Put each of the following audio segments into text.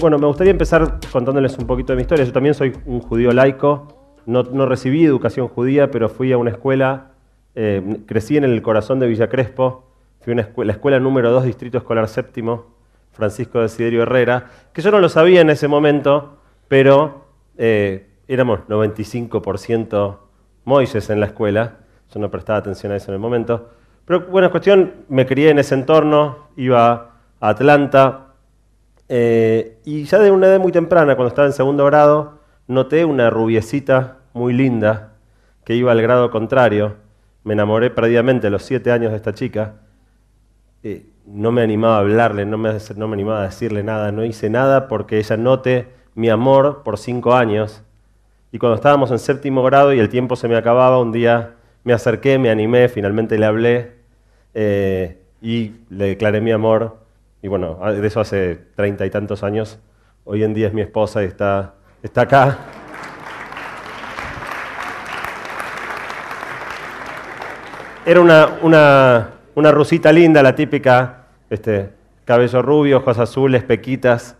Bueno, me gustaría empezar contándoles un poquito de mi historia. Yo también soy un judío laico, no recibí educación judía, pero fui a una escuela, crecí en el corazón de Villa Crespo, fui a la escuela número 2, Distrito Escolar Séptimo, Francisco Desiderio Herrera, que yo no lo sabía en ese momento, pero éramos 95% moyes en la escuela, yo no prestaba atención a eso en el momento. Pero bueno, cuestión, me crié en ese entorno, iba a Atlanta, y ya de una edad muy temprana, cuando estaba en segundo grado, noté una rubiecita muy linda que iba al grado contrario. Me enamoré perdidamente a los 7 años de esta chica. No me animaba a hablarle, no me animaba a decirle nada, no hice nada porque ella note mi amor por 5 años. Y cuando estábamos en séptimo grado y el tiempo se me acababa, un día me acerqué, me animé, finalmente le hablé y le declaré mi amor. Y bueno, de eso hace 30 y tantos años. Hoy en día es mi esposa y está acá. Era una rusita linda, la típica, cabello rubio, ojos azules, pequitas.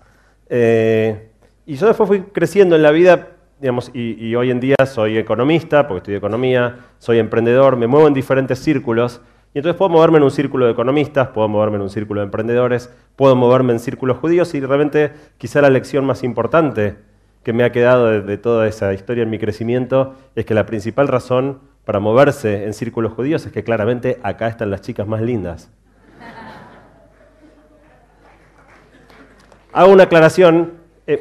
Y yo después fui creciendo en la vida, digamos, y hoy en día soy economista, porque estudio economía, soy emprendedor, me muevo en diferentes círculos. Y entonces puedo moverme en un círculo de economistas, puedo moverme en un círculo de emprendedores, puedo moverme en círculos judíos y realmente quizá la lección más importante que me ha quedado de toda esa historia en mi crecimiento es que la principal razón para moverse en círculos judíos es que claramente acá están las chicas más lindas. Hago una aclaración,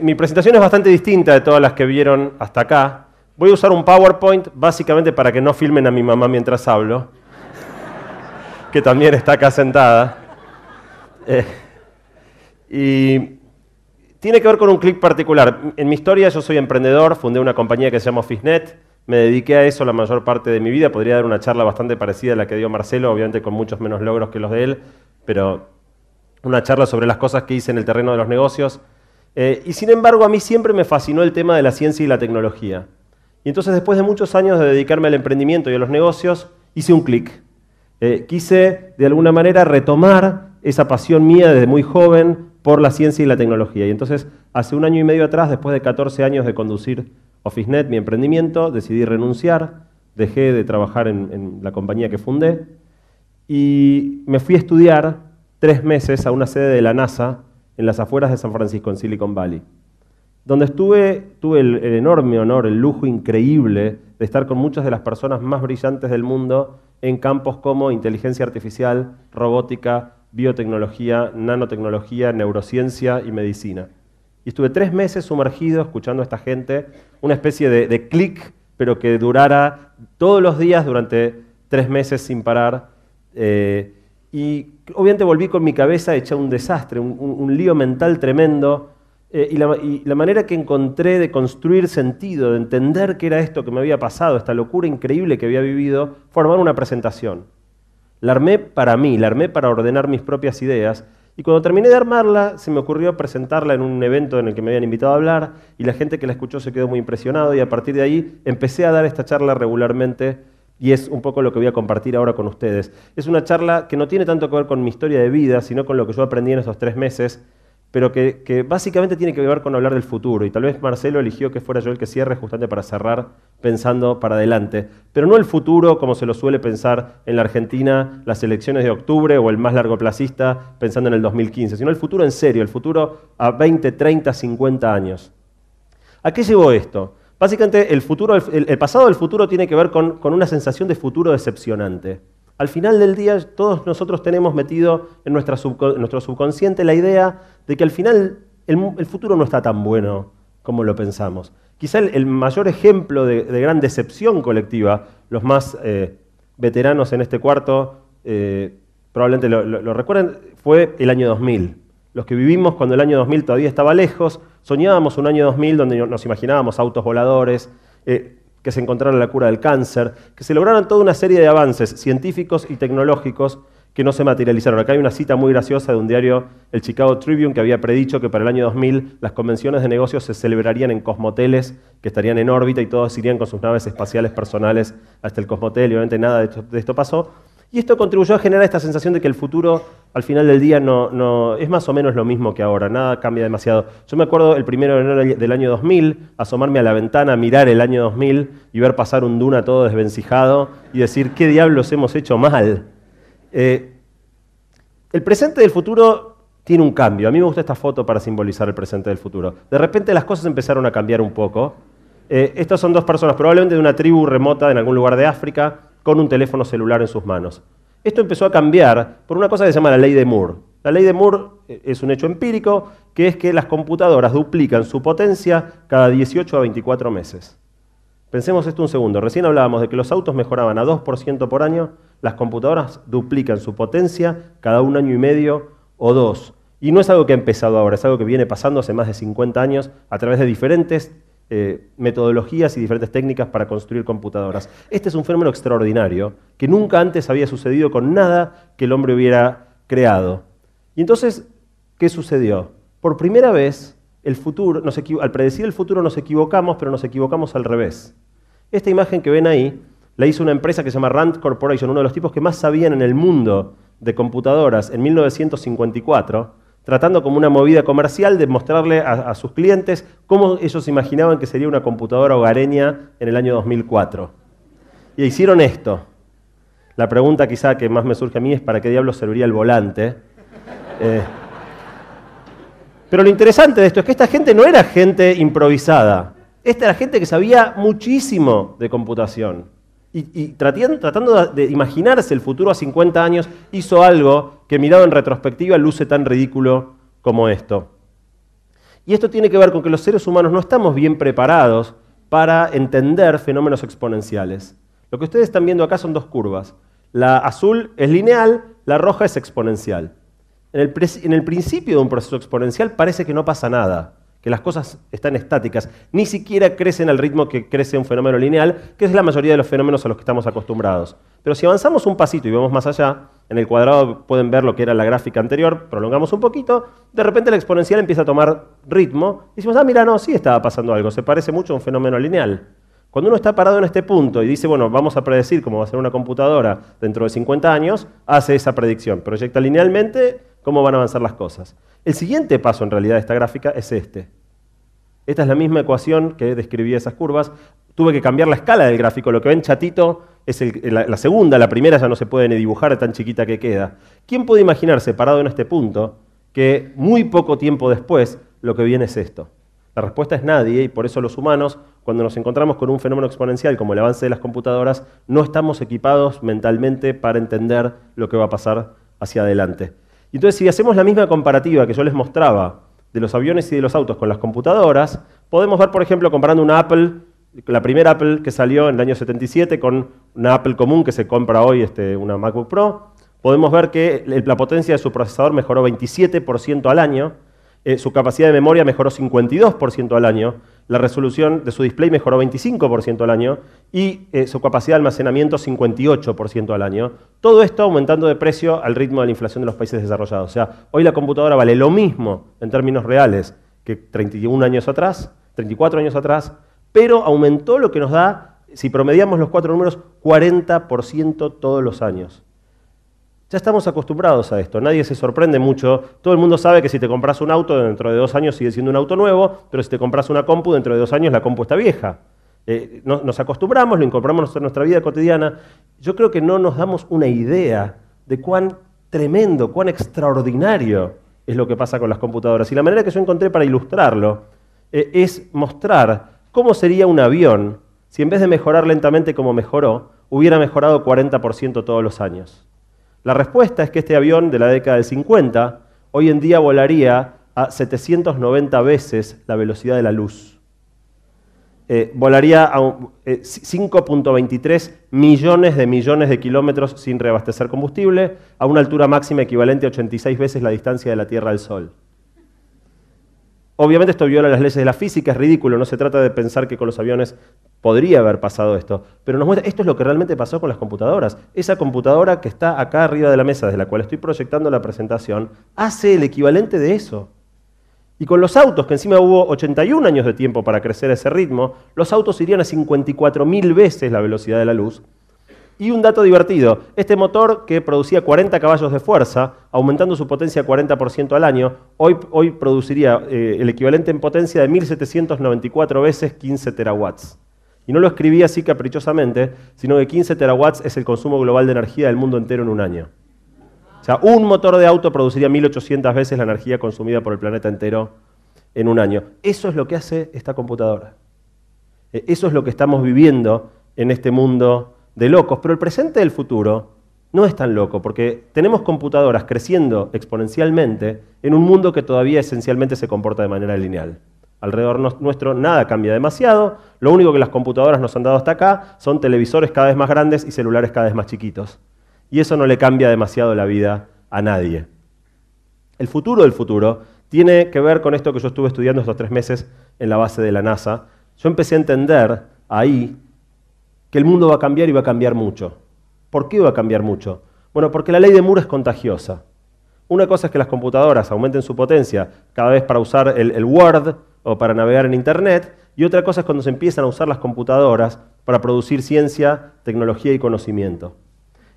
mi presentación es bastante distinta de todas las que vieron hasta acá. Voy a usar un PowerPoint básicamente para que no filmen a mi mamá mientras hablo, que también está acá sentada. Y tiene que ver con un clic particular. En mi historia yo soy emprendedor, fundé una compañía que se llama OfficeNet, me dediqué a eso la mayor parte de mi vida, podría dar una charla bastante parecida a la que dio Marcelo, obviamente con muchos menos logros que los de él, pero una charla sobre las cosas que hice en el terreno de los negocios. Y sin embargo a mí siempre me fascinó el tema de la ciencia y la tecnología. Y entonces después de muchos años de dedicarme al emprendimiento y a los negocios, hice un clic. Quise, de alguna manera, retomar esa pasión mía desde muy joven por la ciencia y la tecnología. Y entonces, hace 1 año y medio atrás, después de 14 años de conducir OfficeNet, mi emprendimiento, decidí renunciar, dejé de trabajar en la compañía que fundé y me fui a estudiar 3 meses a una sede de la NASA en las afueras de San Francisco, en Silicon Valley, donde tuve el enorme honor, el lujo increíble de estar con muchas de las personas más brillantes del mundo en campos como inteligencia artificial, robótica, biotecnología, nanotecnología, neurociencia y medicina. Y estuve 3 meses sumergido escuchando a esta gente, una especie de clic, pero que durara todos los días durante 3 meses sin parar. Y obviamente volví con mi cabeza hecha un desastre, un lío mental tremendo. Y la manera que encontré de construir sentido, de entender qué era esto que me había pasado, esta locura increíble que había vivido, fue armar una presentación. La armé para mí, la armé para ordenar mis propias ideas, y cuando terminé de armarla, se me ocurrió presentarla en un evento en el que me habían invitado a hablar, y la gente que la escuchó se quedó muy impresionado, y a partir de ahí empecé a dar esta charla regularmente, y es un poco lo que voy a compartir ahora con ustedes. Es una charla que no tiene tanto que ver con mi historia de vida, sino con lo que yo aprendí en esos 3 meses, pero que básicamente tiene que ver con hablar del futuro. Y tal vez Marcelo eligió que fuera yo el que cierre justamente para cerrar pensando para adelante. Pero no el futuro como se lo suele pensar en la Argentina, las elecciones de octubre o el más largoplacista pensando en el 2015, sino el futuro en serio, el futuro a 20, 30, 50 años. ¿A qué llevó esto? Básicamente el pasado del futuro tiene que ver con una sensación de futuro decepcionante. Al final del día, todos nosotros tenemos metido en nuestro subconsciente la idea de que al final el futuro no está tan bueno como lo pensamos. Quizá el mayor ejemplo de gran decepción colectiva, los más veteranos en este cuarto probablemente lo recuerden, fue el año 2000. Los que vivimos cuando el año 2000 todavía estaba lejos, soñábamos un año 2000 donde nos imaginábamos autos voladores, que se encontrara la cura del cáncer, que se lograran toda una serie de avances científicos y tecnológicos que no se materializaron. Acá hay una cita muy graciosa de un diario, el Chicago Tribune, que había predicho que para el año 2000 las convenciones de negocios se celebrarían en cosmoteles que estarían en órbita y todos irían con sus naves espaciales personales hasta el cosmotel, y obviamente nada de esto pasó. Y esto contribuyó a generar esta sensación de que el futuro, al final del día, no es más o menos lo mismo que ahora, nada cambia demasiado. Yo me acuerdo el 1 de enero del año 2000, asomarme a la ventana, mirar el año 2000 y ver pasar un duna todo desvencijado y decir, ¿qué diablos hemos hecho mal? El presente del futuro tiene un cambio. A mí me gusta esta foto para simbolizar el presente del futuro. De repente las cosas empezaron a cambiar un poco. Estas son dos personas, probablemente de una tribu remota en algún lugar de África, con un teléfono celular en sus manos. Esto empezó a cambiar por una cosa que se llama la ley de Moore. La ley de Moore es un hecho empírico, que es que las computadoras duplican su potencia cada 18 a 24 meses. Pensemos esto un segundo. Recién hablábamos de que los autos mejoraban a 2% por año. Las computadoras duplican su potencia cada 1 año y medio o 2. Y no es algo que ha empezado ahora, es algo que viene pasando hace más de 50 años a través de diferentes metodologías y diferentes técnicas para construir computadoras. Este es un fenómeno extraordinario que nunca antes había sucedido con nada que el hombre hubiera creado. Y entonces, ¿qué sucedió? Por primera vez, al predecir el futuro nos equivocamos, pero nos equivocamos al revés. Esta imagen que ven ahí la hizo una empresa que se llama Rand Corporation, uno de los tipos que más sabían en el mundo de computadoras en 1954, tratando como una movida comercial de mostrarle a sus clientes cómo ellos imaginaban que sería una computadora hogareña en el año 2004. Y hicieron esto. La pregunta quizá que más me surge a mí es ¿para qué diablos serviría el volante? Pero lo interesante de esto es que esta gente no era gente improvisada. Esta era gente que sabía muchísimo de computación. Y tratando de imaginarse el futuro a 50 años, hizo algo que mirado en retrospectiva luce tan ridículo como esto. Y esto tiene que ver con que los seres humanos no estamos bien preparados para entender fenómenos exponenciales. Lo que ustedes están viendo acá son dos curvas. La azul es lineal, la roja es exponencial. En el principio de un proceso exponencial parece que no pasa nada, que las cosas están estáticas, ni siquiera crecen al ritmo que crece un fenómeno lineal, que es la mayoría de los fenómenos a los que estamos acostumbrados. Pero si avanzamos un pasito y vamos más allá, en el cuadrado pueden ver lo que era la gráfica anterior, prolongamos un poquito, de repente la exponencial empieza a tomar ritmo, y decimos, mira, no, sí estaba pasando algo, se parece mucho a un fenómeno lineal. Cuando uno está parado en este punto y dice, bueno, vamos a predecir cómo va a ser una computadora dentro de 50 años, hace esa predicción, proyecta linealmente cómo van a avanzar las cosas. El siguiente paso en realidad de esta gráfica es este. Esta es la misma ecuación que describía esas curvas. Tuve que cambiar la escala del gráfico. Lo que ven chatito es la segunda, la primera ya no se puede ni dibujar de tan chiquita que queda. ¿Quién puede imaginarse, parado en este punto, que muy poco tiempo después lo que viene es esto? La respuesta es nadie, y por eso los humanos, cuando nos encontramos con un fenómeno exponencial como el avance de las computadoras, no estamos equipados mentalmente para entender lo que va a pasar hacia adelante. Y entonces, si hacemos la misma comparativa que yo les mostraba de los aviones y de los autos con las computadoras, podemos ver, por ejemplo, comparando una Apple, la primera Apple que salió en el año 77 con una Apple común que se compra hoy, una MacBook Pro, podemos ver que la potencia de su procesador mejoró 27% al año, su capacidad de memoria mejoró 52% al año, la resolución de su display mejoró 25% al año y su capacidad de almacenamiento 58% al año. Todo esto aumentando de precio al ritmo de la inflación de los países desarrollados. O sea, hoy la computadora vale lo mismo en términos reales que 31 años atrás, 34 años atrás, pero aumentó lo que nos da, si promediamos los 4 números, 40% todos los años. Ya estamos acostumbrados a esto, nadie se sorprende mucho. Todo el mundo sabe que si te compras un auto, dentro de 2 años sigue siendo un auto nuevo, pero si te compras una compu, dentro de 2 años la compu está vieja. Nos acostumbramos, lo incorporamos en nuestra vida cotidiana. Yo creo que no nos damos una idea de cuán tremendo, cuán extraordinario es lo que pasa con las computadoras. Y la manera que yo encontré para ilustrarlo es mostrar cómo sería un avión si en vez de mejorar lentamente como mejoró, hubiera mejorado 40% todos los años. La respuesta es que este avión de la década del 50 hoy en día volaría a 790 veces la velocidad de la luz. Volaría a 5.23 millones de kilómetros sin reabastecer combustible, a una altura máxima equivalente a 86 veces la distancia de la Tierra al Sol. Obviamente esto viola las leyes de la física, es ridículo, no se trata de pensar que con los aviones podría haber pasado esto, pero nos muestra, esto es lo que realmente pasó con las computadoras. Esa computadora que está acá arriba de la mesa, desde la cual estoy proyectando la presentación, hace el equivalente de eso. Y con los autos, que encima hubo 81 años de tiempo para crecer a ese ritmo, los autos irían a 54.000 veces la velocidad de la luz. Y un dato divertido, este motor que producía 40 caballos de fuerza, aumentando su potencia 40% al año, hoy produciría el equivalente en potencia de 1.794 veces 15 terawatts. Y no lo escribí así caprichosamente, sino que 15 terawatts es el consumo global de energía del mundo entero en un año. O sea, un motor de auto produciría 1.800 veces la energía consumida por el planeta entero en un año. Eso es lo que hace esta computadora. Eso es lo que estamos viviendo en este mundo de locos. Pero el presente del futuro no es tan loco, porque tenemos computadoras creciendo exponencialmente en un mundo que todavía esencialmente se comporta de manera lineal. Alrededor nuestro nada cambia demasiado, lo único que las computadoras nos han dado hasta acá son televisores cada vez más grandes y celulares cada vez más chiquitos. Y eso no le cambia demasiado la vida a nadie. El futuro del futuro tiene que ver con esto que yo estuve estudiando estos 3 meses en la base de la NASA. Yo empecé a entender ahí que el mundo va a cambiar y va a cambiar mucho. ¿Por qué va a cambiar mucho? Bueno, porque la ley de Moore es contagiosa. Una cosa es que las computadoras aumenten su potencia cada vez para usar el Word o para navegar en Internet, y otra cosa es cuando se empiezan a usar las computadoras para producir ciencia, tecnología y conocimiento.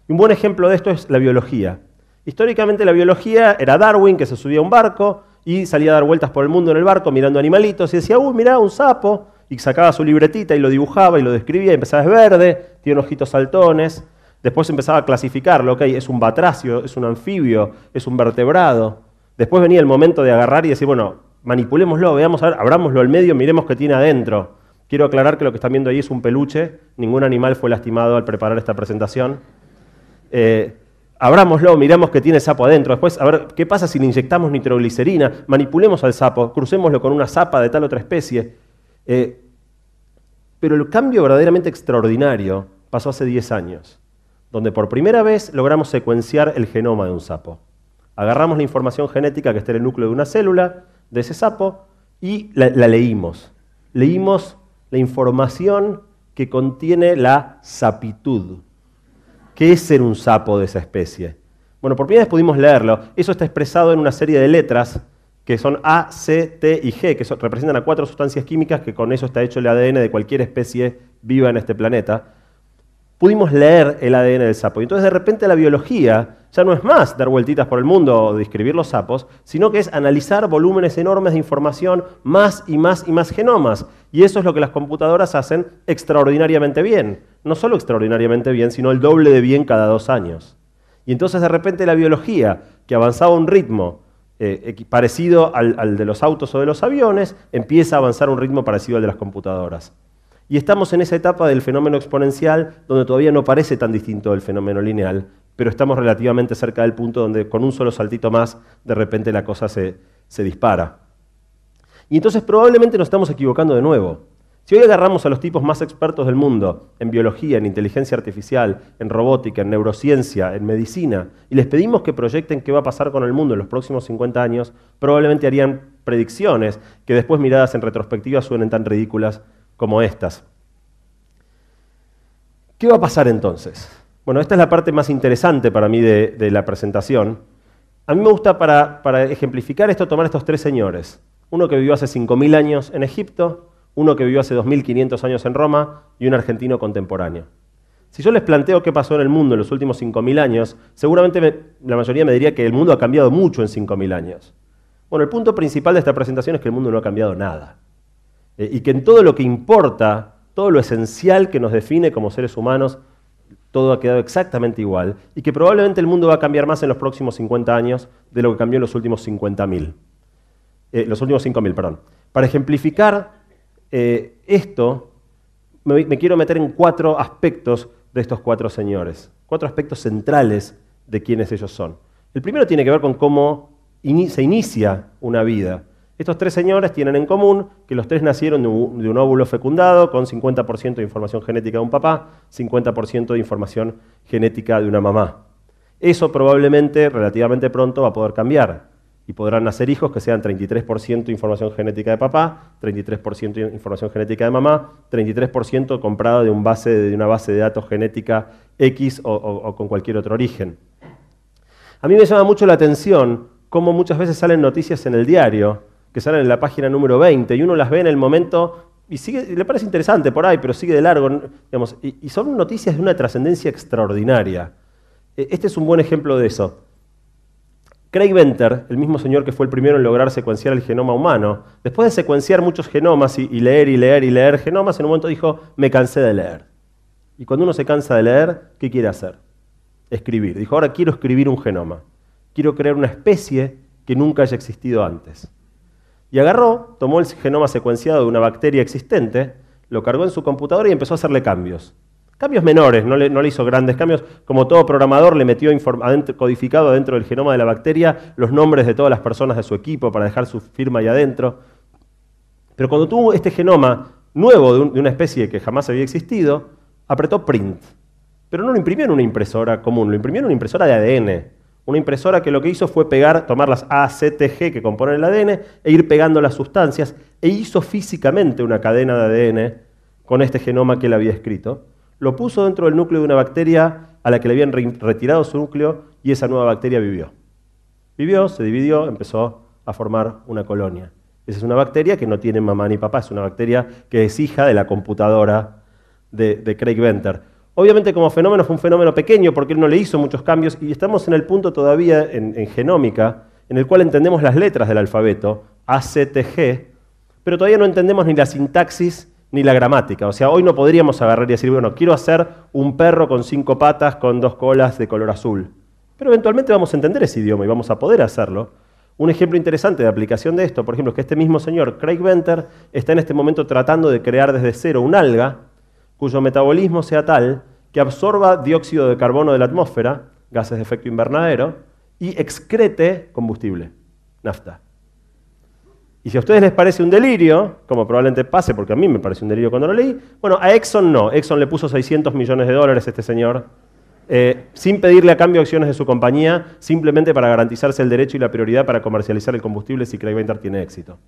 Y un buen ejemplo de esto es la biología. Históricamente la biología era Darwin, que se subía a un barco y salía a dar vueltas por el mundo en el barco mirando animalitos y decía, uy, mirá, un sapo, y sacaba su libretita y lo dibujaba y lo describía y empezaba, es verde, tiene ojitos saltones. Después empezaba a clasificarlo, ok, es un batracio, es un anfibio, es un vertebrado. Después venía el momento de agarrar y decir, bueno, manipulémoslo, veamos, a ver, abrámoslo al medio, miremos qué tiene adentro. Quiero aclarar que lo que están viendo ahí es un peluche, ningún animal fue lastimado al preparar esta presentación. Abrámoslo, miramos qué tiene el sapo adentro. Después, a ver, ¿qué pasa si le inyectamos nitroglicerina? Manipulemos al sapo, crucémoslo con una zapa de tal otra especie. Pero el cambio verdaderamente extraordinario pasó hace 10 años, donde por primera vez logramos secuenciar el genoma de un sapo. Agarramos la información genética que está en el núcleo de una célula de ese sapo y la leímos. Leímos la información que contiene la sapitud. ¿Qué es ser un sapo de esa especie? Bueno, por primera vez pudimos leerlo. Eso está expresado en una serie de letras que son A, C, T y G, que representan a 4 sustancias químicas que con eso está hecho el ADN de cualquier especie viva en este planeta. Pudimos leer el ADN del sapo. Y entonces de repente la biología ya no es más dar vueltitas por el mundo o describir los sapos, sino que es analizar volúmenes enormes de información, más y más y más genomas. Y eso es lo que las computadoras hacen extraordinariamente bien. No solo extraordinariamente bien, sino el doble de bien cada 2 años. Y entonces de repente la biología, que avanzaba a un ritmo parecido al de los autos o de los aviones, empieza a avanzar a un ritmo parecido al de las computadoras. Y estamos en esa etapa del fenómeno exponencial donde todavía no parece tan distinto del fenómeno lineal, pero estamos relativamente cerca del punto donde con un solo saltito más de repente la cosa se dispara. Y entonces probablemente nos estamos equivocando de nuevo. Si hoy agarramos a los tipos más expertos del mundo en biología, en inteligencia artificial, en robótica, en neurociencia, en medicina, y les pedimos que proyecten qué va a pasar con el mundo en los próximos 50 años, probablemente harían predicciones que después miradas en retrospectiva suenen tan ridículas como estas. ¿Qué va a pasar entonces? Bueno, esta es la parte más interesante para mí de la presentación. A mí me gusta para ejemplificar esto tomar estos 3 señores. Uno que vivió hace 5.000 años en Egipto, uno que vivió hace 2.500 años en Roma y un argentino contemporáneo. Si yo les planteo qué pasó en el mundo en los últimos 5.000 años, seguramente la mayoría me diría que el mundo ha cambiado mucho en 5.000 años. Bueno, el punto principal de esta presentación es que el mundo no ha cambiado nada. Y que en todo lo que importa, todo lo esencial que nos define como seres humanos, todo ha quedado exactamente igual, y que probablemente el mundo va a cambiar más en los próximos 50 años de lo que cambió en los últimos 50.000. Los últimos 5.000, perdón. Para ejemplificar esto, me quiero meter en 4 aspectos de estos 4 señores, 4 aspectos centrales de quiénes ellos son. El primero tiene que ver con cómo se inicia una vida. Estos 3 señores tienen en común que los 3 nacieron de un óvulo fecundado con 50% de información genética de un papá, 50% de información genética de una mamá. Eso probablemente, relativamente pronto, va a poder cambiar. Y podrán nacer hijos que sean 33% información genética de papá, 33% información genética de mamá, 33% comprada de una base de datos genética X o con cualquier otro origen. A mí me llama mucho la atención cómo muchas veces salen noticias en el diario, que salen en la página número 20, y uno las ve en el momento y le parece interesante por ahí, pero sigue de largo, digamos, y son noticias de una trascendencia extraordinaria. Este es un buen ejemplo de eso. Craig Venter, el mismo señor que fue el primero en lograr secuenciar el genoma humano, después de secuenciar muchos genomas y leer y leer y leer genomas, en un momento dijo, me cansé de leer. Y cuando uno se cansa de leer, ¿qué quiere hacer? Escribir. Dijo, ahora quiero escribir un genoma. Quiero crear una especie que nunca haya existido antes. Y agarró, tomó el genoma secuenciado de una bacteria existente, lo cargó en su computadora y empezó a hacerle cambios. Cambios menores, no le hizo grandes cambios. Como todo programador, le metió codificado adentro del genoma de la bacteria los nombres de todas las personas de su equipo para dejar su firma ahí adentro. Pero cuando tuvo este genoma nuevo de una especie que jamás había existido, apretó print. Pero no lo imprimió en una impresora común, lo imprimió en una impresora de ADN. Una impresora que lo que hizo fue tomar las A, C, T, G que componen el ADN e ir pegando las sustancias, e hizo físicamente una cadena de ADN con este genoma que él había escrito. Lo puso dentro del núcleo de una bacteria a la que le habían retirado su núcleo y esa nueva bacteria vivió. Vivió, se dividió, empezó a formar una colonia. Esa es una bacteria que no tiene mamá ni papá, es una bacteria que es hija de la computadora de Craig Venter. Obviamente como fenómeno fue un fenómeno pequeño porque él no le hizo muchos cambios y estamos en el punto todavía en genómica en el cual entendemos las letras del alfabeto, A, C, T, G, pero todavía no entendemos ni la sintaxis ni la gramática. O sea, hoy no podríamos agarrar y decir, bueno, quiero hacer un perro con 5 patas con 2 colas de color azul. Pero eventualmente vamos a entender ese idioma y vamos a poder hacerlo. Un ejemplo interesante de aplicación de esto, por ejemplo, es que este mismo señor, Craig Venter, está en este momento tratando de crear desde cero un alga cuyo metabolismo sea tal que absorba dióxido de carbono de la atmósfera, gases de efecto invernadero, y excrete combustible, nafta. Y si a ustedes les parece un delirio, como probablemente pase, porque a mí me pareció un delirio cuando lo leí, bueno, a Exxon no. Exxon le puso $600 millones a este señor, sin pedirle a cambio acciones de su compañía, simplemente para garantizarse el derecho y la prioridad para comercializar el combustible si Craig Venter tiene éxito.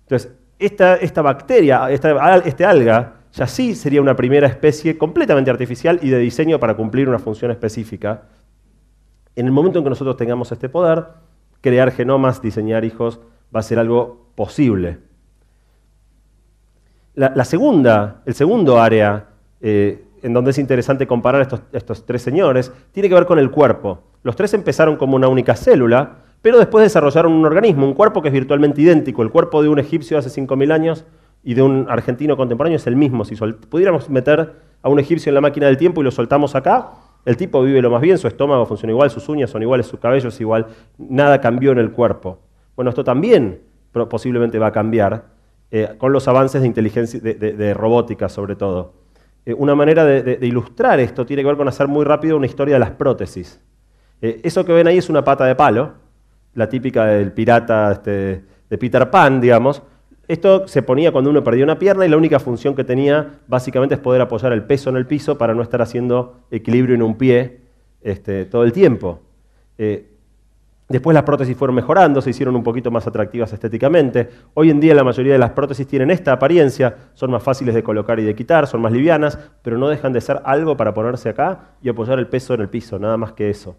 Entonces, esta bacteria, este alga, ya sí sería una primera especie completamente artificial y de diseño para cumplir una función específica. En el momento en que nosotros tengamos este poder, crear genomas, diseñar hijos, va a ser algo posible. El segundo área en donde es interesante comparar estos tres señores tiene que ver con el cuerpo. Los tres empezaron como una única célula, pero después desarrollaron un organismo, un cuerpo que es virtualmente idéntico. El cuerpo de un egipcio hace 5.000 años y de un argentino contemporáneo es el mismo. Si pudiéramos meter a un egipcio en la máquina del tiempo y lo soltamos acá, el tipo vive lo más bien, su estómago funciona igual, sus uñas son iguales, su cabello es igual, nada cambió en el cuerpo. Bueno, esto también posiblemente va a cambiar con los avances de inteligencia, de robótica sobre todo. Una manera de ilustrar esto tiene que ver con hacer muy rápido una historia de las prótesis. Eso que ven ahí es una pata de palo, la típica del pirata de Peter Pan, digamos. Esto se ponía cuando uno perdía una pierna y la única función que tenía básicamente es poder apoyar el peso en el piso para no estar haciendo equilibrio en un pie todo el tiempo. Después las prótesis fueron mejorando, se hicieron un poquito más atractivas estéticamente. Hoy en día la mayoría de las prótesis tienen esta apariencia, son más fáciles de colocar y de quitar, son más livianas, pero no dejan de ser algo para ponerse acá y apoyar el peso en el piso, nada más que eso.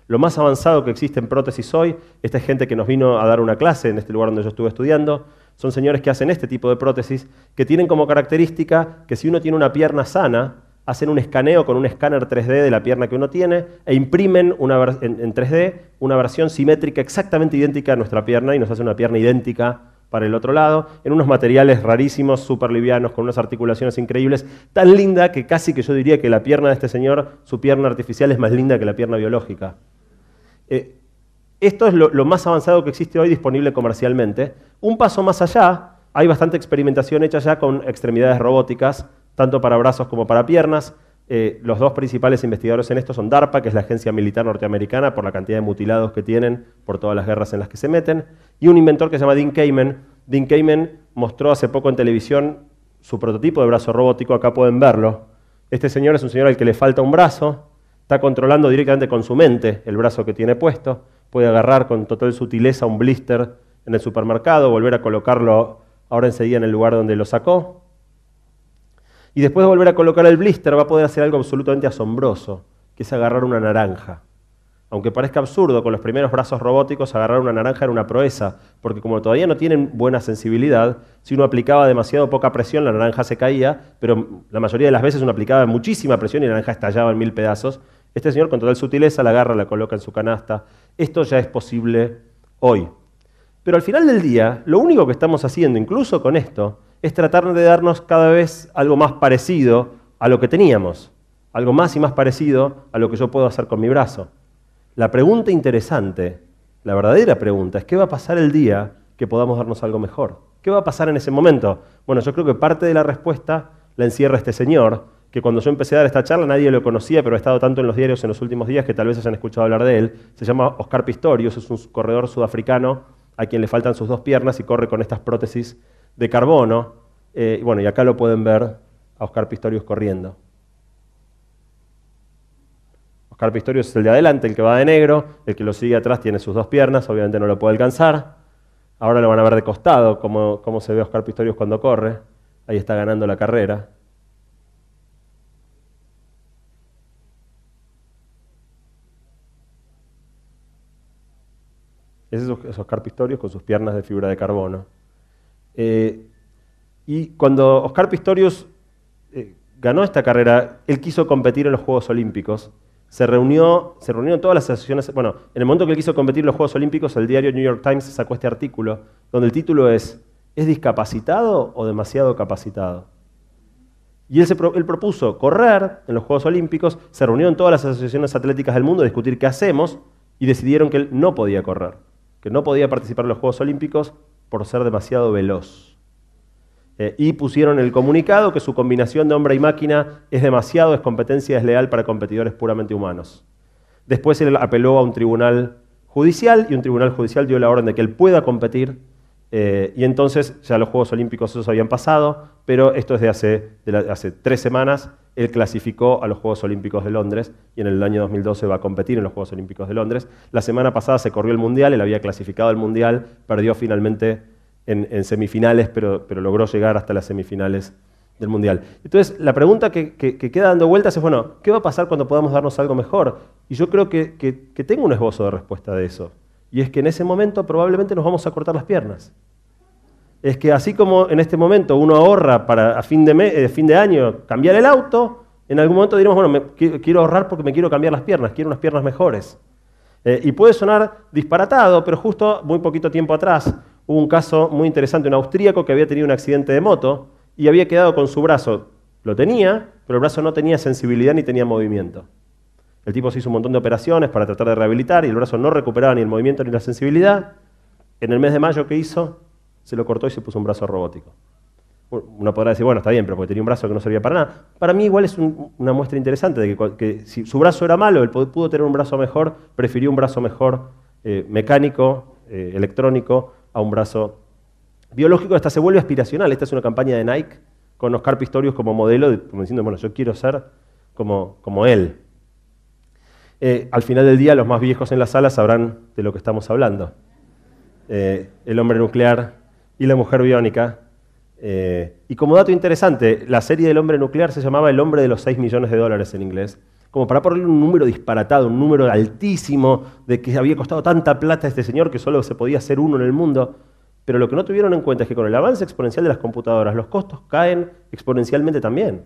Lo más avanzado que existe en prótesis hoy, esta es gente que nos vino a dar una clase en este lugar donde yo estuve estudiando, son señores que hacen este tipo de prótesis, que tienen como característica que si uno tiene una pierna sana, hacen un escaneo con un escáner 3D de la pierna que uno tiene e imprimen en 3D una versión simétrica exactamente idéntica a nuestra pierna y nos hace una pierna idéntica para el otro lado, en unos materiales rarísimos, súper livianos, con unas articulaciones increíbles, tan linda que casi que yo diría que la pierna de este señor, su pierna artificial es más linda que la pierna biológica. Esto es lo más avanzado que existe hoy disponible comercialmente. Un paso más allá, hay bastante experimentación hecha ya con extremidades robóticas, tanto para brazos como para piernas. Los dos principales investigadores en esto son DARPA, que es la agencia militar norteamericana, por la cantidad de mutilados que tienen, por todas las guerras en las que se meten, y un inventor que se llama Dean Kamen. Dean Kamen mostró hace poco en televisión su prototipo de brazo robótico, acá pueden verlo. Este señor es un señor al que le falta un brazo, está controlando directamente con su mente el brazo que tiene puesto, puede agarrar con total sutileza un blister en el supermercado, volver a colocarlo ahora enseguida en el lugar donde lo sacó. Y después de volver a colocar el blister va a poder hacer algo absolutamente asombroso, que es agarrar una naranja. Aunque parezca absurdo, con los primeros brazos robóticos agarrar una naranja era una proeza, porque como todavía no tienen buena sensibilidad, si uno aplicaba demasiado poca presión la naranja se caía, pero la mayoría de las veces uno aplicaba muchísima presión y la naranja estallaba en 1000 pedazos. Este señor con total sutileza la agarra, la coloca en su canasta. Esto ya es posible hoy. Pero al final del día, lo único que estamos haciendo, incluso con esto, es tratar de darnos cada vez algo más parecido a lo que teníamos, algo más y más parecido a lo que yo puedo hacer con mi brazo. La pregunta interesante, la verdadera pregunta, es ¿qué va a pasar el día que podamos darnos algo mejor? ¿Qué va a pasar en ese momento? Bueno, yo creo que parte de la respuesta la encierra este señor, que cuando yo empecé a dar esta charla nadie lo conocía, pero ha estado tanto en los diarios en los últimos días que tal vez hayan escuchado hablar de él. Se llama Oscar Pistorius, es un corredor sudafricano a quien le faltan sus 2 piernas y corre con estas prótesis de carbono. Y acá lo pueden ver a Oscar Pistorius corriendo. Oscar Pistorius es el de adelante, el que va de negro, el que lo sigue atrás tiene sus 2 piernas, obviamente no lo puede alcanzar. Ahora lo van a ver de costado, cómo se ve Oscar Pistorius cuando corre. Ahí está ganando la carrera. Ese es Oscar Pistorius con sus piernas de fibra de carbono. Y cuando Oscar Pistorius ganó esta carrera, él quiso competir en los Juegos Olímpicos. Se reunieron todas las asociaciones. Bueno, en el momento que él quiso competir en los Juegos Olímpicos, el diario New York Times sacó este artículo, donde el título ¿es discapacitado o demasiado capacitado? Y él propuso correr en los Juegos Olímpicos, se reunieron todas las asociaciones atléticas del mundo a discutir qué hacemos, y decidieron que él no podía correr, que no podía participar en los Juegos Olímpicos por ser demasiado veloz. Y pusieron en el comunicado que su combinación de hombre y máquina es competencia desleal para competidores puramente humanos. Después él apeló a un tribunal judicial y un tribunal judicial dio la orden de que él pueda competir y entonces ya los Juegos Olímpicos esos habían pasado, pero esto es de hace 3 semanas. Él clasificó a los Juegos Olímpicos de Londres y en el año 2012 va a competir en los Juegos Olímpicos de Londres. La semana pasada se corrió el Mundial, él había clasificado al Mundial, perdió finalmente en semifinales, pero logró llegar hasta las semifinales del Mundial. Entonces, la pregunta que queda dando vueltas es, bueno, ¿qué va a pasar cuando podamos darnos algo mejor? Y yo creo que tengo un esbozo de respuesta de eso. Y es que en ese momento probablemente nos vamos a cortar las piernas. Es que así como en este momento uno ahorra para a fin de año cambiar el auto, en algún momento diremos, bueno, quiero ahorrar porque me quiero cambiar las piernas, quiero unas piernas mejores. Y puede sonar disparatado, pero justo muy poquito tiempo atrás hubo un caso muy interesante, un austríaco que había tenido un accidente de moto y había quedado con su brazo. Lo tenía, pero el brazo no tenía sensibilidad ni tenía movimiento. El tipo se hizo un montón de operaciones para tratar de rehabilitar y el brazo no recuperaba ni el movimiento ni la sensibilidad. En el mes de mayo, ¿qué hizo? Se lo cortó y se puso un brazo robótico. Uno podrá decir, bueno, está bien, pero porque tenía un brazo que no servía para nada. Para mí igual es una muestra interesante de que si su brazo era malo, él pudo tener un brazo mejor, prefirió un brazo mejor mecánico, electrónico, a un brazo biológico. Hasta se vuelve aspiracional. Esta es una campaña de Nike con Oscar Pistorius como modelo, como diciendo, bueno, yo quiero ser como él. Al final del día, los más viejos en la sala sabrán de lo que estamos hablando. El hombre nuclear y la mujer biónica. Y como dato interesante, la serie del hombre nuclear se llamaba El hombre de los 6 millones de dólares en inglés, como para ponerle un número disparatado, un número altísimo, de que había costado tanta plata a este señor que solo se podía hacer uno en el mundo. Pero lo que no tuvieron en cuenta es que con el avance exponencial de las computadoras, los costos caen exponencialmente también.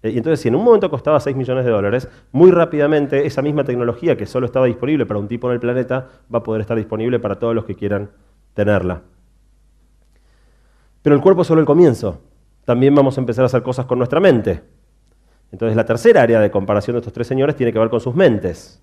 Y entonces, si en un momento costaba 6 millones de dólares, muy rápidamente esa misma tecnología que solo estaba disponible para un tipo en el planeta, va a poder estar disponible para todos los que quieran tenerla. Pero el cuerpo es solo el comienzo. También vamos a empezar a hacer cosas con nuestra mente. Entonces, la tercera área de comparación de estos 3 señores tiene que ver con sus mentes.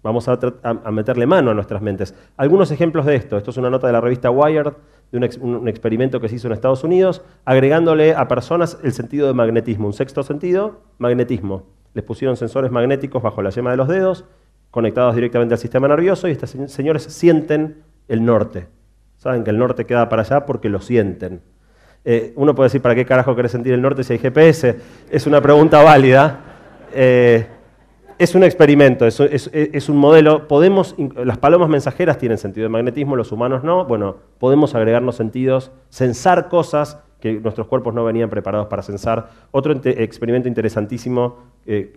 Vamos a meterle mano a nuestras mentes. Algunos ejemplos de esto. Esto es una nota de la revista Wired, de un experimento que se hizo en Estados Unidos, agregándole a personas el sentido de magnetismo. Un sexto sentido, magnetismo. Les pusieron sensores magnéticos bajo la yema de los dedos, conectados directamente al sistema nervioso, y estos señores sienten el norte. Saben que el norte queda para allá porque lo sienten. Uno puede decir, ¿para qué carajo querés sentir el norte si hay GPS? Es una pregunta válida. Es un experimento, es un modelo. Las palomas mensajeras tienen sentido de magnetismo, los humanos no. Bueno, podemos agregarnos sentidos, sensar cosas que nuestros cuerpos no venían preparados para sensar. Otro experimento interesantísimo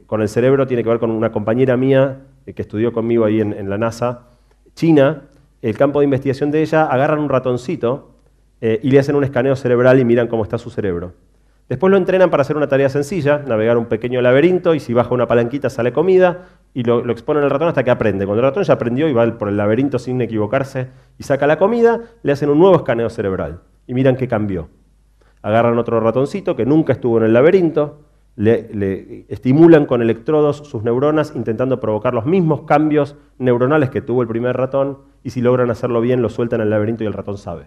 con el cerebro tiene que ver con una compañera mía que estudió conmigo ahí en la NASA, China. El campo de investigación de ella, agarran un ratoncito y le hacen un escaneo cerebral y miran cómo está su cerebro. Después lo entrenan para hacer una tarea sencilla, navegar un pequeño laberinto, y si baja una palanquita sale comida, y lo exponen al ratón hasta que aprende. Cuando el ratón ya aprendió y va por el laberinto sin equivocarse y saca la comida, le hacen un nuevo escaneo cerebral y miran qué cambió. Agarran otro ratoncito que nunca estuvo en el laberinto, le estimulan con electrodos sus neuronas intentando provocar los mismos cambios neuronales que tuvo el primer ratón, y si logran hacerlo bien lo sueltan en el laberinto y el ratón sabe.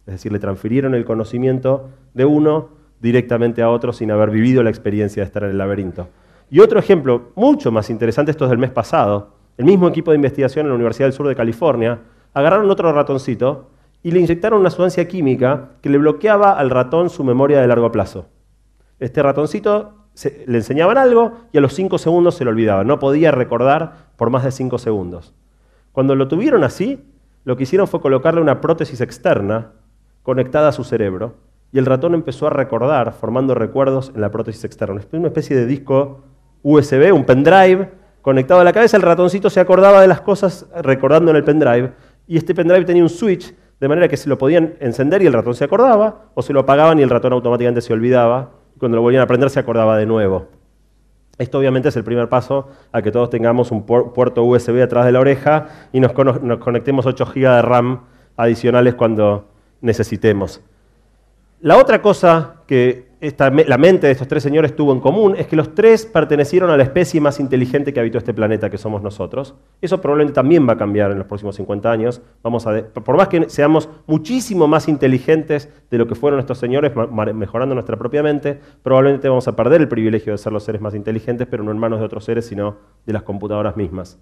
Es decir, le transfirieron el conocimiento de uno directamente a otro sin haber vivido la experiencia de estar en el laberinto. Y otro ejemplo mucho más interesante, esto es del mes pasado, el mismo equipo de investigación en la Universidad del Sur de California, agarraron otro ratoncito y le inyectaron una sustancia química que le bloqueaba al ratón su memoria de largo plazo. Este ratoncito le enseñaban algo y a los 5 segundos se lo olvidaba, no podía recordar por más de 5 segundos. Cuando lo tuvieron así, lo que hicieron fue colocarle una prótesis externa conectada a su cerebro, y el ratón empezó a recordar, formando recuerdos en la prótesis externa. Es una especie de disco USB, un pendrive, conectado a la cabeza. El ratoncito se acordaba de las cosas recordando en el pendrive, y este pendrive tenía un switch, de manera que se lo podían encender y el ratón se acordaba, o se lo apagaban y el ratón automáticamente se olvidaba, y cuando lo volvían a prender se acordaba de nuevo. Esto obviamente es el primer paso a que todos tengamos un puerto USB atrás de la oreja y nos conectemos 8 GB de RAM adicionales cuando necesitemos. La otra cosa que la mente de estos tres señores tuvo en común es que los tres pertenecieron a la especie más inteligente que habitó este planeta, que somos nosotros. Eso probablemente también va a cambiar en los próximos 50 años. Por más que seamos muchísimo más inteligentes de lo que fueron estos señores, mejorando nuestra propia mente, probablemente vamos a perder el privilegio de ser los seres más inteligentes, pero no en manos de otros seres, sino de las computadoras mismas.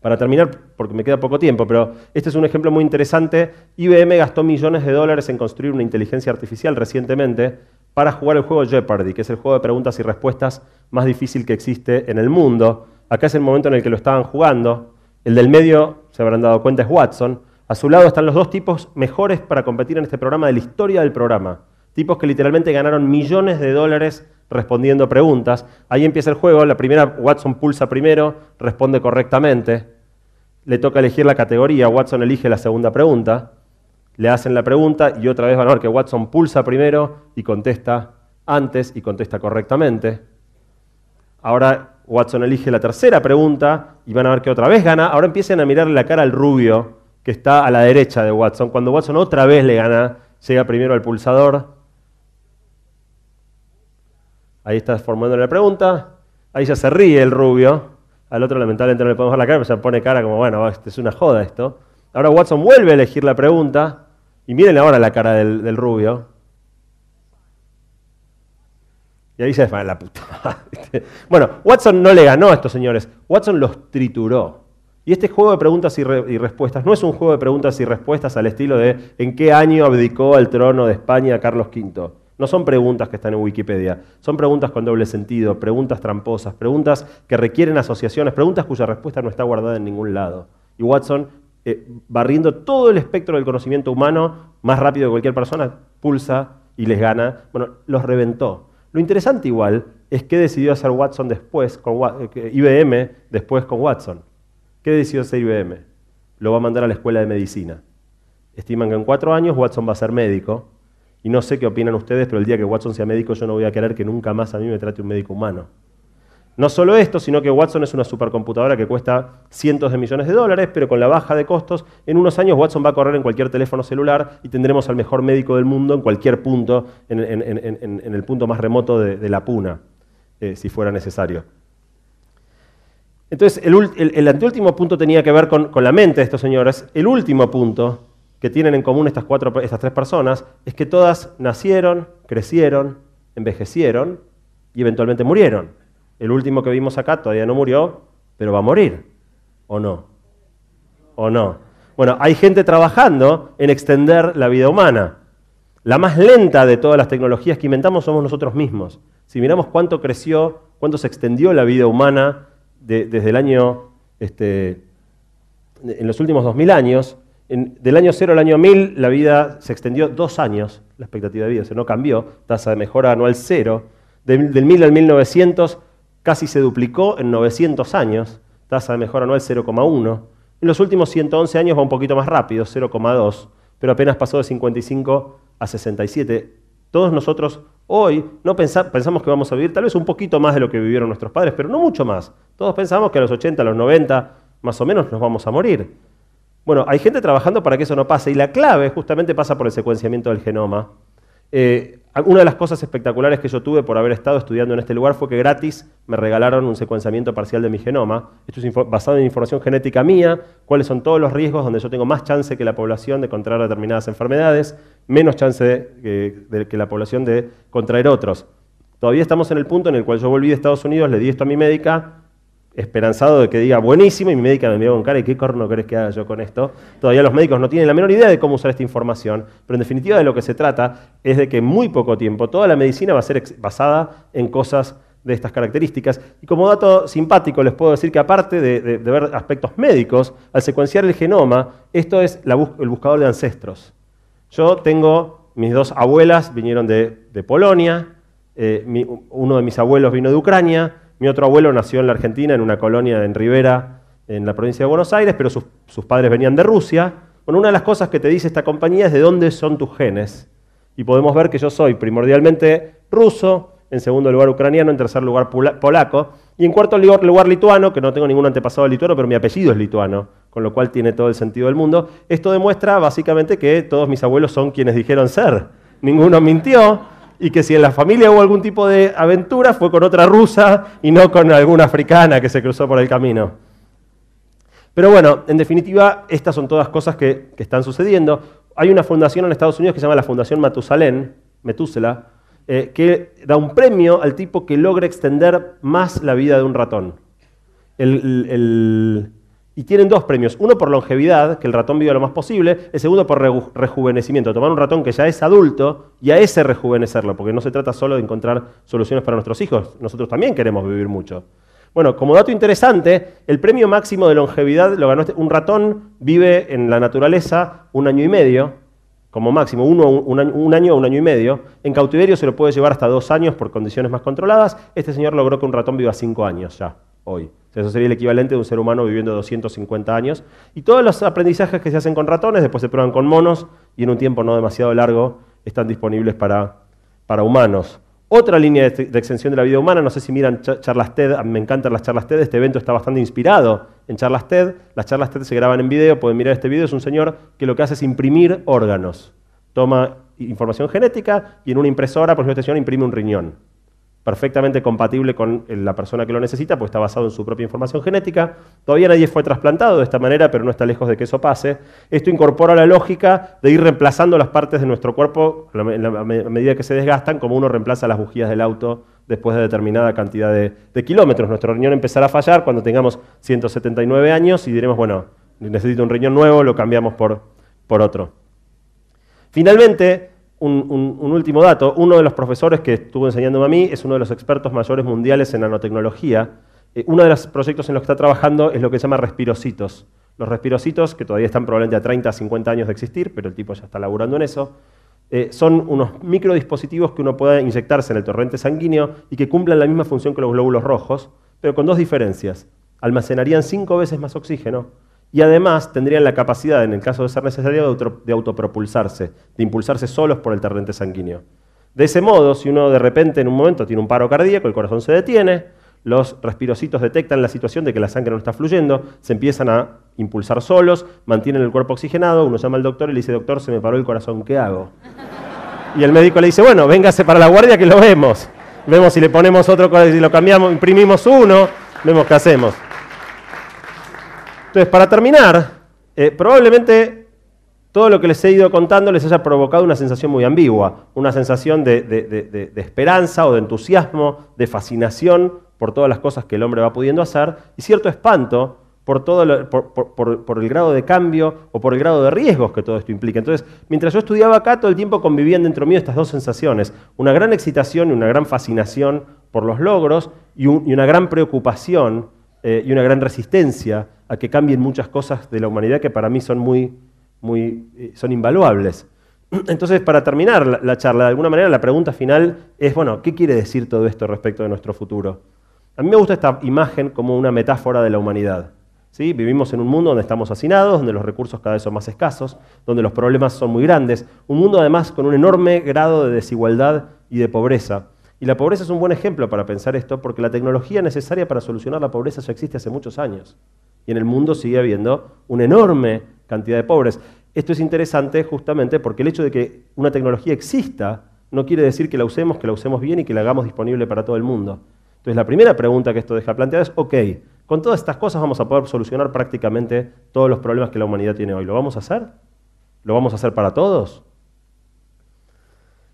Para terminar, porque me queda poco tiempo, pero este es un ejemplo muy interesante. IBM gastó millones de dólares en construir una inteligencia artificial recientemente para jugar el juego Jeopardy, que es el juego de preguntas y respuestas más difícil que existe en el mundo. Acá es el momento en el que lo estaban jugando. El del medio, se habrán dado cuenta, es Watson. A su lado están los dos tipos mejores para competir en este programa de la historia del programa. Tipos que literalmente ganaron millones de dólares respondiendo preguntas. Ahí empieza el juego. La primera, Watson pulsa primero, responde correctamente. Le toca elegir la categoría. Watson elige la segunda pregunta. Le hacen la pregunta y otra vez van a ver que Watson pulsa primero y contesta antes y contesta correctamente. Ahora Watson elige la tercera pregunta y van a ver que otra vez gana. Ahora empiecen a mirarle la cara al rubio que está a la derecha de Watson. Cuando Watson otra vez le gana, llega primero al pulsador. Ahí está formando la pregunta. Ahí ya se ríe el rubio. Al otro lamentablemente no le podemos ver la cara, pero se pone cara como, bueno, es una joda esto. Ahora Watson vuelve a elegir la pregunta. Y miren ahora la cara del rubio. Y ahí se va la puta madre. Bueno, Watson no le ganó a estos señores. Watson los trituró. Y este juego de preguntas y respuestas no es un juego de preguntas y respuestas al estilo de ¿en qué año abdicó al trono de España Carlos V? No son preguntas que están en Wikipedia, son preguntas con doble sentido, preguntas tramposas, preguntas que requieren asociaciones, preguntas cuya respuesta no está guardada en ningún lado. Y Watson, barriendo todo el espectro del conocimiento humano, más rápido que cualquier persona, pulsa y les gana. Bueno, los reventó. Lo interesante igual es qué decidió hacer Watson después, IBM después con Watson. ¿Qué decidió hacer IBM? Lo va a mandar a la escuela de medicina. Estiman que en 4 años Watson va a ser médico. Y no sé qué opinan ustedes, pero el día que Watson sea médico yo no voy a querer que nunca más a mí me trate un médico humano. No solo esto, sino que Watson es una supercomputadora que cuesta cientos de millones de dólares, pero con la baja de costos, en unos años Watson va a correr en cualquier teléfono celular y tendremos al mejor médico del mundo en cualquier punto, en el punto más remoto de la puna, si fuera necesario. Entonces, el anteúltimo punto tenía que ver con la mente de estos señores. El último punto que tienen en común estas 3 personas es que todas nacieron, crecieron, envejecieron y eventualmente murieron. El último que vimos acá todavía no murió, pero va a morir. ¿O no? ¿O no? Bueno, hay gente trabajando en extender la vida humana. La más lenta de todas las tecnologías que inventamos somos nosotros mismos. Si miramos cuánto creció cuánto se extendió la vida humana desde el año, en los últimos 2000 años. Del año 0 al año 1000 la vida se extendió 2 años, la expectativa de vida, o sea, no cambió, tasa de mejora anual 0. Del 1000 al 1900 casi se duplicó en 900 años, tasa de mejora anual 0,1. En los últimos 111 años va un poquito más rápido, 0,2, pero apenas pasó de 55 a 67. Todos nosotros hoy no pensamos que vamos a vivir tal vez un poquito más de lo que vivieron nuestros padres, pero no mucho más. Todos pensamos que a los 80, a los 90, más o menos nos vamos a morir. Bueno, hay gente trabajando para que eso no pase, y la clave justamente pasa por el secuenciamiento del genoma. Una de las cosas espectaculares que yo tuve por haber estado estudiando en este lugar fue que gratis me regalaron un secuenciamiento parcial de mi genoma. Esto es basado en información genética mía, cuáles son todos los riesgos donde yo tengo más chance que la población de contraer determinadas enfermedades, menos chance que la población de contraer otros. Todavía estamos en el punto en el cual yo volví de Estados Unidos, le di esto a mi médica, esperanzado de que diga buenísimo, y mi médica me miró con cara, ¿y qué corno querés que haga yo con esto? Todavía los médicos no tienen la menor idea de cómo usar esta información, pero en definitiva de lo que se trata es de que en muy poco tiempo toda la medicina va a ser basada en cosas de estas características. Y como dato simpático les puedo decir que aparte de ver aspectos médicos, al secuenciar el genoma, esto es el buscador de ancestros. Yo tengo, mis 2 abuelas vinieron de Polonia, uno de mis abuelos vino de Ucrania, mi otro abuelo nació en la Argentina, en una colonia en Rivera, en la provincia de Buenos Aires, pero sus padres venían de Rusia. Bueno, una de las cosas que te dice esta compañía es de dónde son tus genes. Y podemos ver que yo soy primordialmente ruso, en segundo lugar ucraniano, en tercer lugar polaco, y en cuarto lugar lituano, que no tengo ningún antepasado lituano, pero mi apellido es lituano, con lo cual tiene todo el sentido del mundo. Esto demuestra básicamente que todos mis abuelos son quienes dijeron ser. Ninguno mintió. Y que si en la familia hubo algún tipo de aventura, fue con otra rusa y no con alguna africana que se cruzó por el camino. Pero bueno, en definitiva, estas son todas cosas que están sucediendo. Hay una fundación en Estados Unidos que se llama la Fundación Methuselah, que da un premio al tipo que logre extender más la vida de un ratón. Y tienen 2 premios, uno por longevidad, que el ratón viva lo más posible, el segundo por rejuvenecimiento, tomar un ratón que ya es adulto y a ese rejuvenecerlo, porque no se trata solo de encontrar soluciones para nuestros hijos, nosotros también queremos vivir mucho. Bueno, como dato interesante, el premio máximo de longevidad lo ganó un ratón, vive en la naturaleza 1 año y medio, como máximo, un año o 1 año y medio. En cautiverio se lo puede llevar hasta 2 años por condiciones más controladas. Este señor logró que un ratón viva 5 años ya, hoy. O sea, eso sería el equivalente de un ser humano viviendo 250 años. Y todos los aprendizajes que se hacen con ratones, después se prueban con monos, y en un tiempo no demasiado largo están disponibles para humanos. Otra línea de extensión de la vida humana, no sé si miran charlas TED, a mí me encantan las charlas TED, este evento está bastante inspirado en charlas TED. Las charlas TED se graban en video, pueden mirar este video, es un señor que lo que hace es imprimir órganos. Toma información genética y en una impresora, por ejemplo, este señor imprime un riñón. Perfectamente compatible con la persona que lo necesita, porque está basado en su propia información genética. Todavía nadie fue trasplantado de esta manera, pero no está lejos de que eso pase. Esto incorpora la lógica de ir reemplazando las partes de nuestro cuerpo a medida que se desgastan, como uno reemplaza las bujías del auto después de determinada cantidad de kilómetros. Nuestro riñón empezará a fallar cuando tengamos 179 años y diremos, bueno, necesito un riñón nuevo, lo cambiamos por otro. Finalmente, un último dato, uno de los profesores que estuvo enseñándome a mí es uno de los expertos mayores mundiales en nanotecnología. Uno de los proyectos en los que está trabajando es lo que se llama respirocitos. Los respirocitos, que todavía están probablemente a 30, 50 años de existir, pero el tipo ya está laburando en eso, son unos microdispositivos que uno puede inyectarse en el torrente sanguíneo y que cumplan la misma función que los glóbulos rojos, pero con 2 diferencias. Almacenarían 5 veces más oxígeno, y además tendrían la capacidad, en el caso de ser necesario, de autopropulsarse, de impulsarse solos por el torrente sanguíneo. De ese modo, si uno de repente en un momento tiene un paro cardíaco, el corazón se detiene, los respirocitos detectan la situación de que la sangre no está fluyendo, se empiezan a impulsar solos, mantienen el cuerpo oxigenado, uno llama al doctor y le dice, doctor, se me paró el corazón, ¿qué hago? Y el médico le dice, bueno, véngase para la guardia que lo vemos. Vemos si le ponemos otro, si lo cambiamos, imprimimos uno, vemos qué hacemos. Entonces, para terminar, probablemente todo lo que les he ido contando les haya provocado una sensación muy ambigua, una sensación de esperanza o de entusiasmo, de fascinación por todas las cosas que el hombre va pudiendo hacer, y cierto espanto por el grado de cambio o por el grado de riesgos que todo esto implica. Entonces, mientras yo estudiaba acá, todo el tiempo convivían dentro mío estas 2 sensaciones, una gran excitación y una gran fascinación por los logros y una gran preocupación y una gran resistencia a que cambien muchas cosas de la humanidad que para mí son son invaluables. Entonces, para terminar la charla, de alguna manera la pregunta final es, bueno, ¿qué quiere decir todo esto respecto de nuestro futuro? A mí me gusta esta imagen como una metáfora de la humanidad. ¿Sí? Vivimos en un mundo donde estamos hacinados, donde los recursos cada vez son más escasos, donde los problemas son muy grandes, un mundo además con un enorme grado de desigualdad y de pobreza. Y la pobreza es un buen ejemplo para pensar esto, porque la tecnología necesaria para solucionar la pobreza ya existe hace muchos años. Y en el mundo sigue habiendo una enorme cantidad de pobres. Esto es interesante justamente porque el hecho de que una tecnología exista no quiere decir que la usemos bien y que la hagamos disponible para todo el mundo. Entonces la primera pregunta que esto deja planteada es, ok, con todas estas cosas vamos a poder solucionar prácticamente todos los problemas que la humanidad tiene hoy. ¿Lo vamos a hacer? ¿Lo vamos a hacer para todos?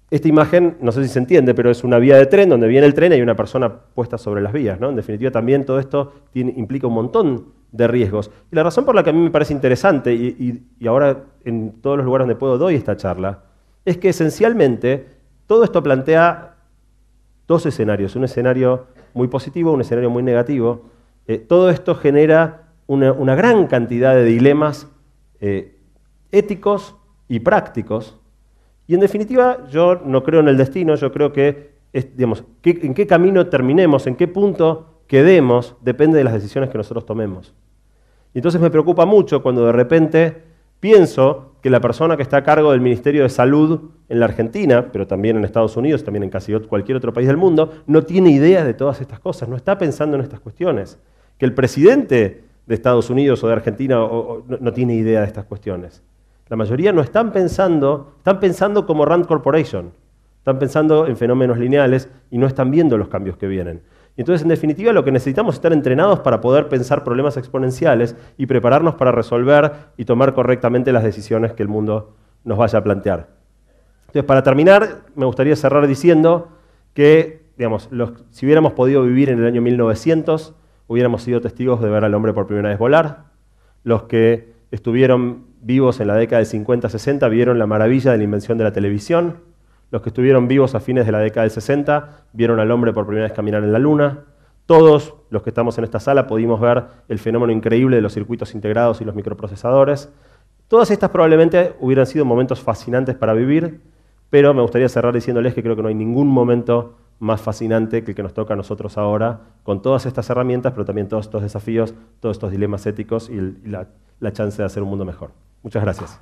Esta imagen, no sé si se entiende, pero es una vía de tren donde viene el tren y hay una persona puesta sobre las vías, ¿no? En definitiva, también todo esto implica un montón de riesgos. Y la razón por la que a mí me parece interesante, y ahora en todos los lugares donde puedo doy esta charla, es que esencialmente todo esto plantea dos escenarios. Un escenario muy positivo, un escenario muy negativo. Todo esto genera una gran cantidad de dilemas éticos y prácticos. Y en definitiva, yo no creo en el destino, yo creo que, en qué camino terminemos, en qué punto quedemos, depende de las decisiones que nosotros tomemos. Y entonces me preocupa mucho cuando de repente pienso que la persona que está a cargo del Ministerio de Salud en la Argentina, pero también en Estados Unidos, también en casi cualquier otro país del mundo, no tiene idea de todas estas cosas, no está pensando en estas cuestiones. Que el presidente de Estados Unidos o de Argentina no tiene idea de estas cuestiones. La mayoría no están pensando como Rand Corporation, están pensando en fenómenos lineales y no están viendo los cambios que vienen. Y entonces, en definitiva, lo que necesitamos es estar entrenados para poder pensar problemas exponenciales y prepararnos para resolver y tomar correctamente las decisiones que el mundo nos vaya a plantear. Entonces, para terminar, me gustaría cerrar diciendo que, si hubiéramos podido vivir en el año 1900, hubiéramos sido testigos de ver al hombre por primera vez volar. Los que estuvieron vivos en la década del 50-60 vieron la maravilla de la invención de la televisión. Los que estuvieron vivos a fines de la década del 60 vieron al hombre por primera vez caminar en la luna. Todos los que estamos en esta sala pudimos ver el fenómeno increíble de los circuitos integrados y los microprocesadores. Todas estas probablemente hubieran sido momentos fascinantes para vivir, pero me gustaría cerrar diciéndoles que creo que no hay ningún momento más fascinante que el que nos toca a nosotros ahora, con todas estas herramientas, pero también todos estos desafíos, todos estos dilemas éticos y la chance de hacer un mundo mejor. Muchas gracias.